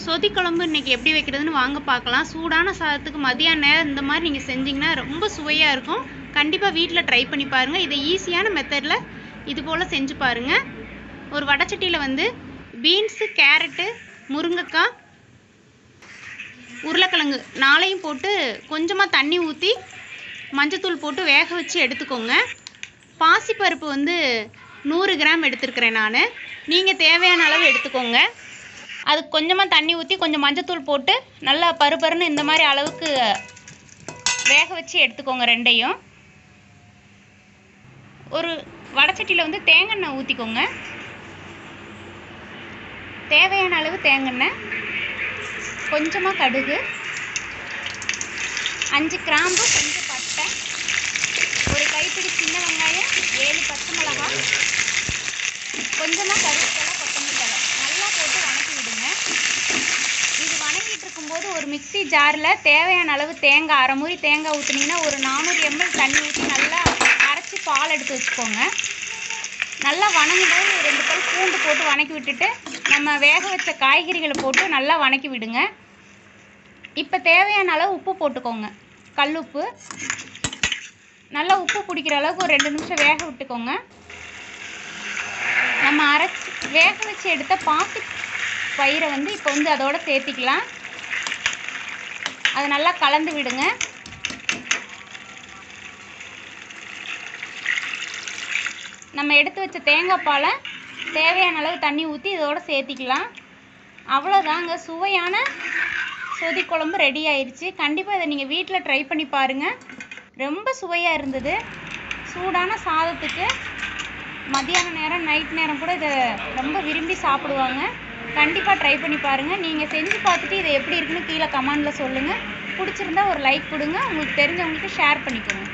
சொதி குழம்பு இன்றைக்கி எப்படி வைக்கிறதுன்னு வாங்க பார்க்கலாம். சூடான சாதத்துக்கு மதியான நேரம் இந்த மாதிரி நீங்கள் செஞ்சிங்கன்னா ரொம்ப சுவையாக இருக்கும். கண்டிப்பாக வீட்டில் ட்ரை பண்ணி பாருங்கள். இதை ஈஸியான மெத்தடில் இது போல் செஞ்சு பாருங்கள். ஒரு வடைச்சட்டியில் பீன்ஸு, கேரட்டு, முருங்கைக்காய், உருளைக்கிழங்கு 4ஐயும் போட்டு கொஞ்சமாக தண்ணி ஊற்றி மஞ்சத்தூள் போட்டு வேக வச்சு எடுத்துக்கோங்க. பாசிப்பருப்பு 100 கிராம் எடுத்துருக்கிறேன் நான். நீங்கள் தேவையான அளவு எடுத்துக்கோங்க. அதுக்கு கொஞ்சமாக தண்ணி ஊற்றி கொஞ்சம் மஞ்சத்தூள் போட்டு நல்லா பருப்பருன்னு இந்த மாதிரி அளவுக்கு வேக வச்சு எடுத்துக்கோங்க. ரெண்டையும் ஒரு வடைச்சட்டியில் தேங்காய் எண்ணெய் ஊற்றிக்கோங்க. தேவையான அளவு தேங்காய் எண்ணெய், கொஞ்சமாக கடுகு, 5 கிராம்பு, கொஞ்சம் பட்டை, ஒரு கைப்பிடி சின்ன வெங்காயம், 7 பச்சை மிளகாய், கொஞ்சமாக கருவேப்பிலை, கொத்தமல்லி தழை நல்லா போட்டு வணக்கி விடுங்க. இது வணங்கிட்டு இருக்கும்போது ஒரு மிக்ஸி ஜாரில் தேவையான அளவு தேங்காய், அரை மூடி தேங்காய் ஊற்றுனீங்கன்னா ஒரு 400 ml தண்ணி ஊற்றி நல்லா அரைச்சி பால் எடுத்து வச்சுக்கோங்க. நல்லா வணங்கும்போது 2 பல் பூண்டு போட்டு வணக்கி விட்டுட்டு நம்ம வேக வச்ச காய்கறிகளை போட்டு நல்லா வணக்கி விடுங்க. இப்போ தேவையான அளவு உப்பு போட்டுக்கோங்க. கல் உப்பு நல்லா உப்பு பிடிக்கிற அளவுக்கு ஒரு 2 நிமிஷம் வேக விட்டுக்கோங்க. நம்ம அரைச்சி வேக வச்சு எடுத்த பாசி பயிரை இப்போ அதோட சேர்த்திக்கலாம். அதை நல்லா கலந்து விடுங்க. நம்ம எடுத்து வச்ச தேங்காய் பாலை தேவையான அளவு தண்ணி ஊற்றி இதோட சேர்த்திக்கலாம். அவ்வளோதாங்க, சுவையான சொதி குழம்பு ரெடி ஆயிடுச்சு. கண்டிப்பாக இதை நீங்கள் வீட்டில் ட்ரை பண்ணி பாருங்கள். ரொம்ப சுவையாக இருந்தது. சூடான சாதத்துக்கு மதியான நேரம், நைட் நேரம் கூட இதை ரொம்ப விரும்பி சாப்பிடுவாங்க. கண்டிப்பாக ட்ரை பண்ணி பாருங்கள். நீங்கள் செஞ்சு பார்த்துட்டு இதை எப்படி இருக்குன்னு கீழே கமெண்டில் சொல்லுங்கள். பிடிச்சிருந்தா ஒரு லைக் கொடுங்க. உங்களுக்கு தெரிஞ்சவங்களுக்கு ஷேர் பண்ணிக்கோங்க.